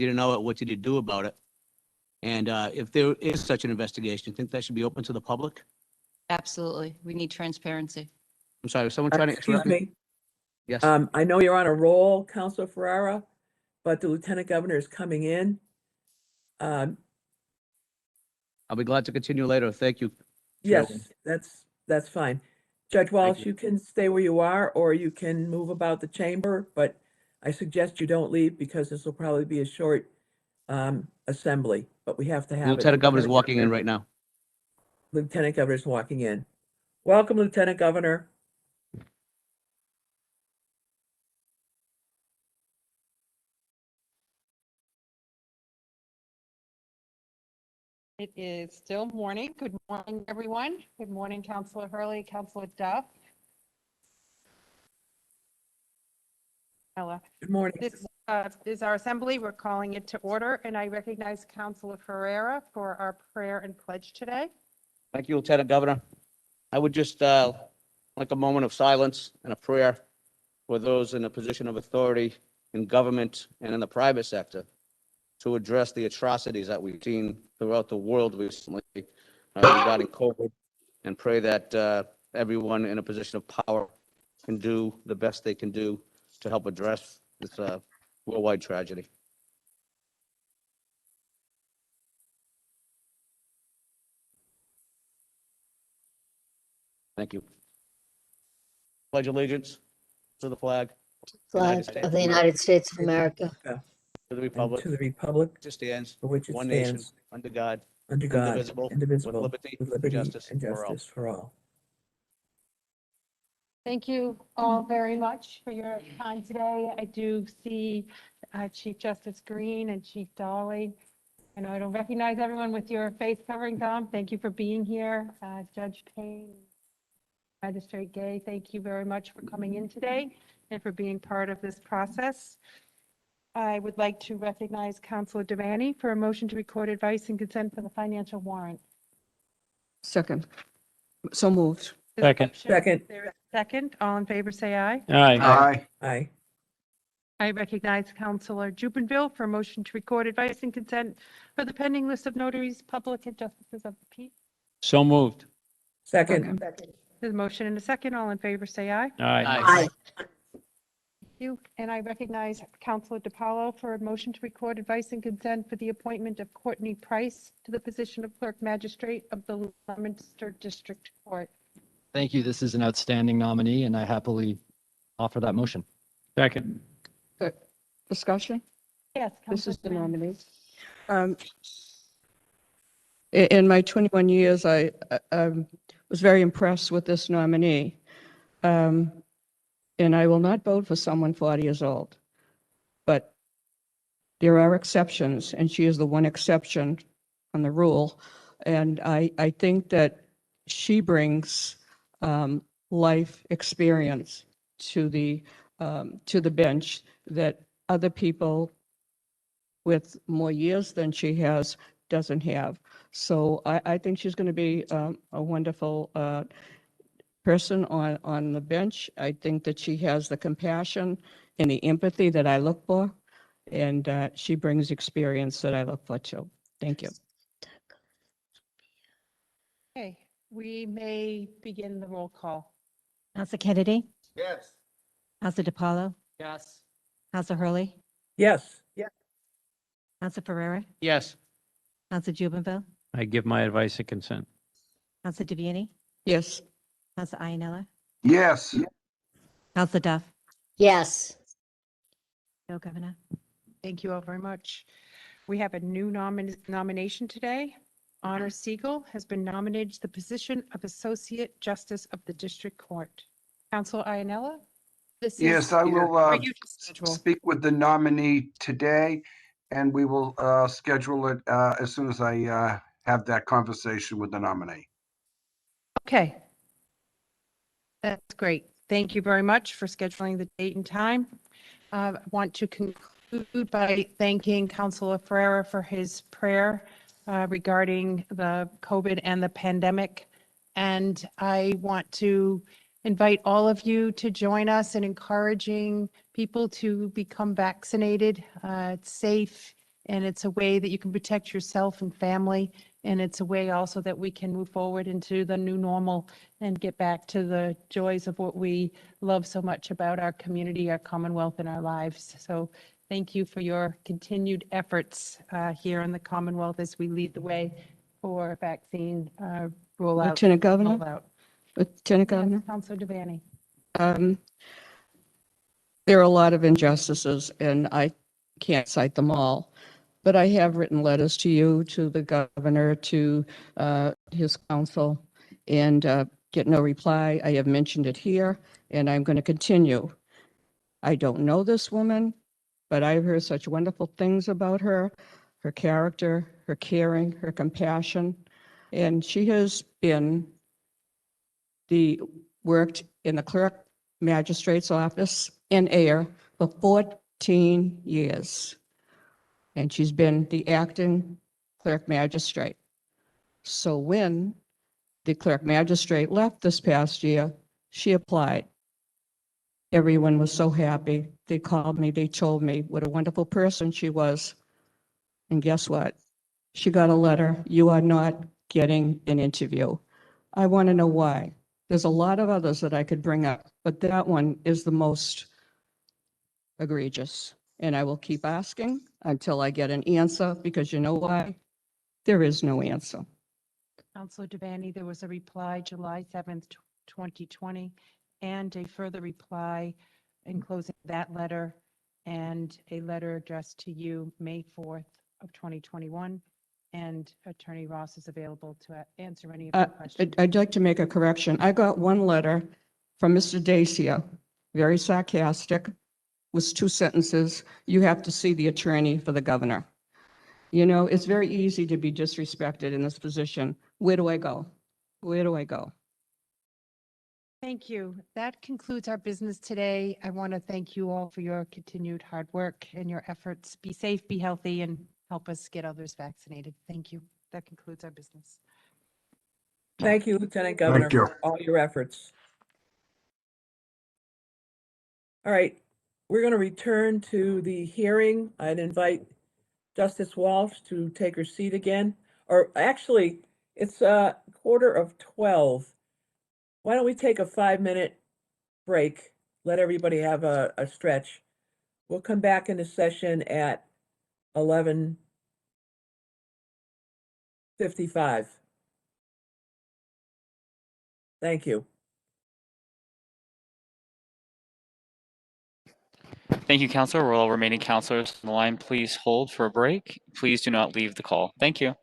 you to know it. What did you do about it? And if there is such an investigation, you think that should be open to the public? Absolutely. We need transparency. I'm sorry, was someone trying to Excuse interrupt me? me. Yes. I know you're on a roll, Councilor Ferrara, but the Lieutenant Governor is coming in. I'll be glad to continue later. Thank you. Yes, that's fine. Judge Wallace, you. you can stay where you are, or you can move about the chamber, but I suggest you don't leave because this will probably be a short assembly, but we have to have it. Lieutenant Governor's walking in right now. Lieutenant Governor's walking in. Welcome, Lieutenant Governor. It is still morning. Good morning, everyone. Good morning, Councilor Hurley, Councilor Duff. Ella. Good morning. This is our assembly. We're calling it to order, and I recognize Councilor Ferreira for our prayer and pledge today. Thank you, Lieutenant Governor. I would just like a moment of silence and a prayer for those in a position of authority in government and in the private sector to address the atrocities that we've seen throughout the world recently regarding COVID, and pray that everyone in a position of power can do the best they can do to help address this worldwide tragedy. Thank you. Pledge allegiance to the flag Flag of the United States of America, to the And republic to the republic which stands for which it one nation stands, under God, under God, indivisible, indivisible, with liberty with and liberty justice and for all. justice for all. Thank you all very much for your time today. I do see Chief Justice Green and Chief Dolly. I know I don't recognize everyone with your face coverings on. Thank you for being here. Judge Payne, Magistrate Gay, thank you very much for coming in today and for being part of this process. I would like to recognize Councilor Devaney for a motion to record advice and consent for the financial warrant. second. So moved. Second. Second. There is a second. All in favor, say aye. Aye. Aye. I recognize Councilor Jubenville for a motion to record advice and consent for the pending list of notaries, public, and justices of the peace. So moved. Second. There's a motion and a second. All in favor, say aye. Aye. Thank you. And I recognize Councilor DiPaolo for a motion to record advice and consent for the appointment of Courtney Price to the position of Clerk Magistrate of the Leominster District Court. Thank you. This is an outstanding nominee, and I happily offer that motion. Second. Discussion? Yes. This is the Councilor Devaney. nominee. In my 21 years, I was very impressed with this nominee. And I will not vote for someone 40 years old. But there are exceptions, and she is the one exception on the rule. And I think that she brings life experience to the bench that other people with more years than she has doesn't have. So I think she's going to be a wonderful person on the bench. I think that she has the compassion and the empathy that I look for, and she brings experience that I look for too. Thank you. Okay, we may begin the roll call. Council Kennedy, Yes. Council DiPaolo, Yes. Council Hurley, Yes. Council Ferrera, Yes. Council Jubenville, I give my advice and consent. Council Devaney, Yes. Council Iannella, Yes. Council Duff. Yes. No, Governor. Thank you all very much. We have a new nomination today. Honor Siegel has been nominated to the position of Associate Justice of the District Court. Councilor Iannella? This is Yes, I will for you to schedule. speak with the nominee today, and we will schedule it as soon as I have that conversation with the nominee. Okay. That's great. Thank you very much for scheduling the date and time. I want to conclude by thanking Councilor Ferrera for his prayer regarding the COVID and the pandemic. And I want to invite all of you to join us in encouraging people to become vaccinated. It's safe, And it's a way that you can protect yourself and family. And it's a way also that we can move forward into the new normal and get back to the joys of what we love so much about our community, our Commonwealth, and our lives. So thank you for your continued efforts here in the Commonwealth as we lead the way for vaccine rollout. Lieutenant Governor? rollout. Lieutenant Yes, Governor? Counselor Devaney. Um, There are a lot of injustices, and I can't cite them all. But I have written letters to you, to the governor, to his council, and get no reply. I have mentioned it here, and I'm going to continue. I don't know this woman, but I've heard such wonderful things about her, her character, her caring, her compassion. And she has worked in the clerk magistrate's office in Ayer for 14 years. And she's been the acting clerk magistrate. So when the clerk magistrate left this past year, she applied. Everyone was so happy. They called me, they told me what a wonderful person she was. And guess what? She got a letter, you are not getting an interview. I want to know why. There's a lot of others that I could bring up, but that one is the most egregious. And I will keep asking until I get an answer, because you know why? There is no answer. Counselor Devaney, there was a reply July 7th, 2020, and a further reply enclosing that letter and a letter addressed to you May 4th of 2021. And Attorney Ross is available to answer any of your questions. I'd like to make a correction. I got one letter from Mr. Dacia, very sarcastic, was 2 sentences. You have to see the attorney for the governor. You know, it's very easy to be disrespected in this position. Where do I go? Where do I go? Thank you. That concludes our business today. I want to thank you all for your continued hard work and your efforts. Be safe, be healthy, and help us get others vaccinated. Thank you. That concludes our business. Thank you, Lieutenant Governor, you. for all your efforts. All right, we're going to return to the hearing. I'd invite Justice Walsh to take her seat again. Or actually, it's 11:45. Why don't we take a 5-minute break? Let everybody have a stretch. We'll come back into session at 11:55. Thank you. Thank you, Counselor. Will all remaining counselors on the line please hold for a break? Please do not leave the call. Thank you.